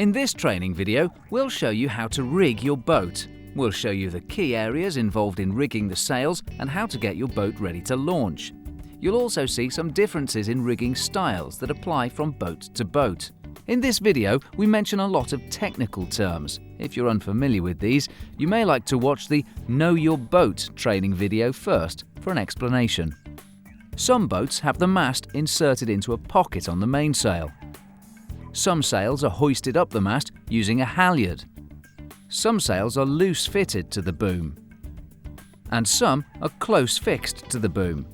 In this training video, we'll show you how to rig your boat. We'll show you the key areas involved in rigging the sails and how to get your boat ready to launch. You'll also see some differences in rigging styles that apply from boat to boat. In this video, we mention a lot of technical terms. If you're unfamiliar with these, you may like to watch the Know Your Boat training video first for an explanation. Some boats have the mast inserted into a pocket on the mainsail. Some sails are hoisted up the mast using a halyard. Some sails are loose fitted to the boom. And some are close fixed to the boom.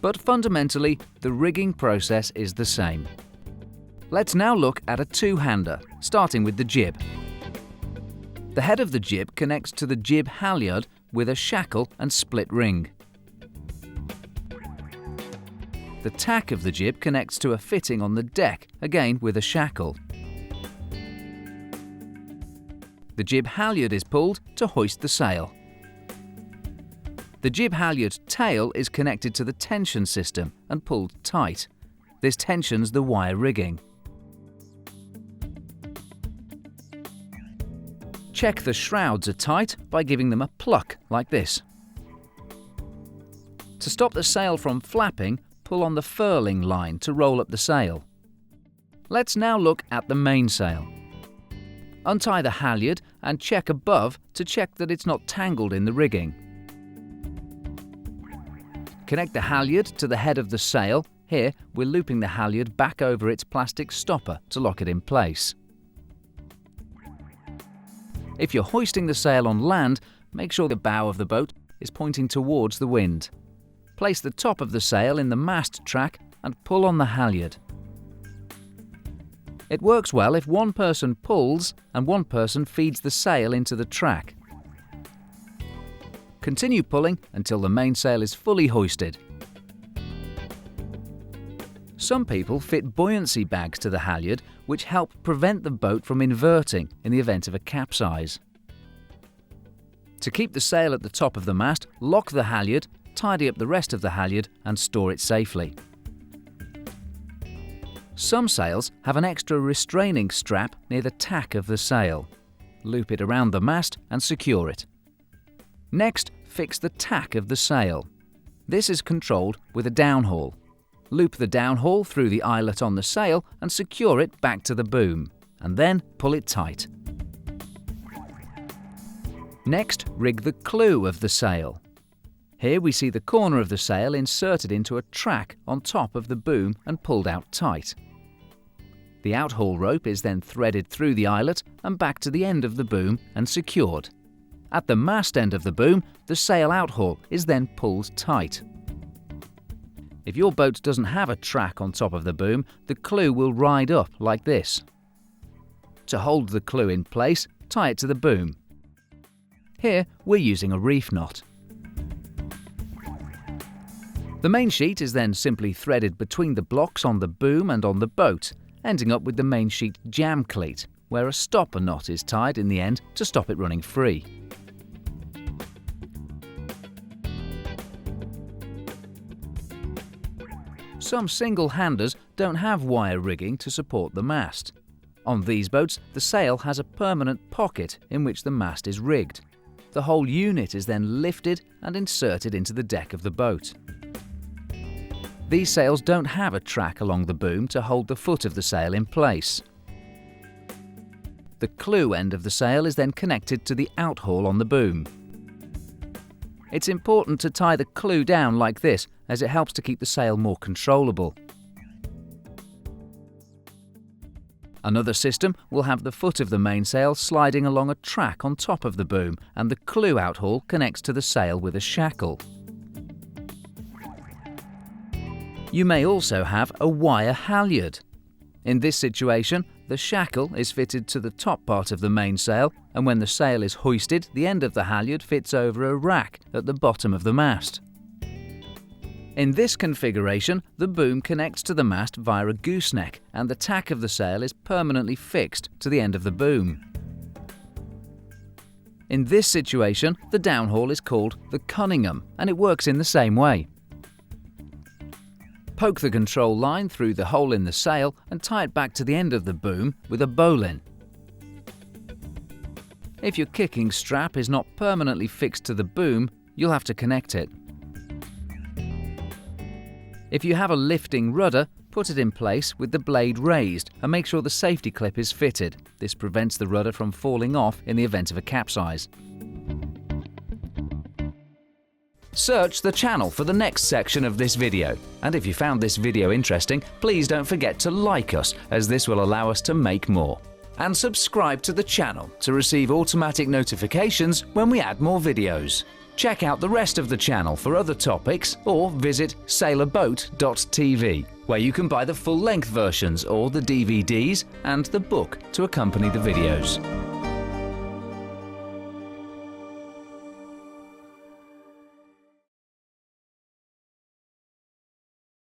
But fundamentally, the rigging process is the same. Let's now look at a two-hander, starting with the jib. The head of the jib connects to the jib halyard with a shackle and split ring. The tack of the jib connects to a fitting on the deck, again with a shackle. The jib halyard is pulled to hoist the sail. The jib halyard tail is connected to the tension system and pulled tight. This tensions the wire rigging. Check the shrouds are tight by giving them a pluck like this. To stop the sail from flapping, pull on the furling line to roll up the sail. Let's now look at the mainsail. Untie the halyard and check above to check that it's not tangled in the rigging. Connect the halyard to the head of the sail. Here, we're looping the halyard back over its plastic stopper to lock it in place. If you're hoisting the sail on land, make sure the bow of the boat is pointing towards the wind. Place the top of the sail in the mast track and pull on the halyard. It works well if one person pulls and one person feeds the sail into the track. Continue pulling until the mainsail is fully hoisted. Some people fit buoyancy bags to the halyard, which help prevent the boat from inverting in the event of a capsize. To keep the sail at the top of the mast, lock the halyard, tidy up the rest of the halyard and store it safely. Some sails have an extra restraining strap near the tack of the sail. Loop it around the mast and secure it. Next, fix the tack of the sail. This is controlled with a downhaul. Loop the downhaul through the eyelet on the sail and secure it back to the boom, and then pull it tight. Next, rig the clew of the sail. Here we see the corner of the sail inserted into a track on top of the boom and pulled out tight. The outhaul rope is then threaded through the eyelet and back to the end of the boom and secured. At the mast end of the boom, the sail outhaul is then pulled tight. If your boat doesn't have a track on top of the boom, the clew will ride up like this. To hold the clew in place, tie it to the boom. Here we're using a reef knot. The main sheet is then simply threaded between the blocks on the boom and on the boat, ending up with the main sheet jam cleat, where a stopper knot is tied in the end to stop it running free. Some single-handers don't have wire rigging to support the mast. On these boats, the sail has a permanent pocket in which the mast is rigged. The whole unit is then lifted and inserted into the deck of the boat. These sails don't have a track along the boom to hold the foot of the sail in place. The clew end of the sail is then connected to the outhaul on the boom. It's important to tie the clew down like this, as it helps to keep the sail more controllable. Another system will have the foot of the mainsail sliding along a track on top of the boom, and the clew outhaul connects to the sail with a shackle. You may also have a wire halyard. In this situation, the shackle is fitted to the top part of the mainsail, and when the sail is hoisted, the end of the halyard fits over a rack at the bottom of the mast. In this configuration, the boom connects to the mast via a gooseneck, and the tack of the sail is permanently fixed to the end of the boom. In this situation, the downhaul is called the Cunningham, and it works in the same way. Poke the control line through the hole in the sail and tie it back to the end of the boom with a bowline. If your kicking strap is not permanently fixed to the boom, you'll have to connect it. If you have a lifting rudder, put it in place with the blade raised and make sure the safety clip is fitted. This prevents the rudder from falling off in the event of a capsize. Search the channel for the next section of this video. And if you found this video interesting, please don't forget to like us, as this will allow us to make more. And subscribe to the channel to receive automatic notifications when we add more videos. Check out the rest of the channel for other topics, or visit sailaboattv, where you can buy the full-length versions or the DVDs and the book to accompany the videos.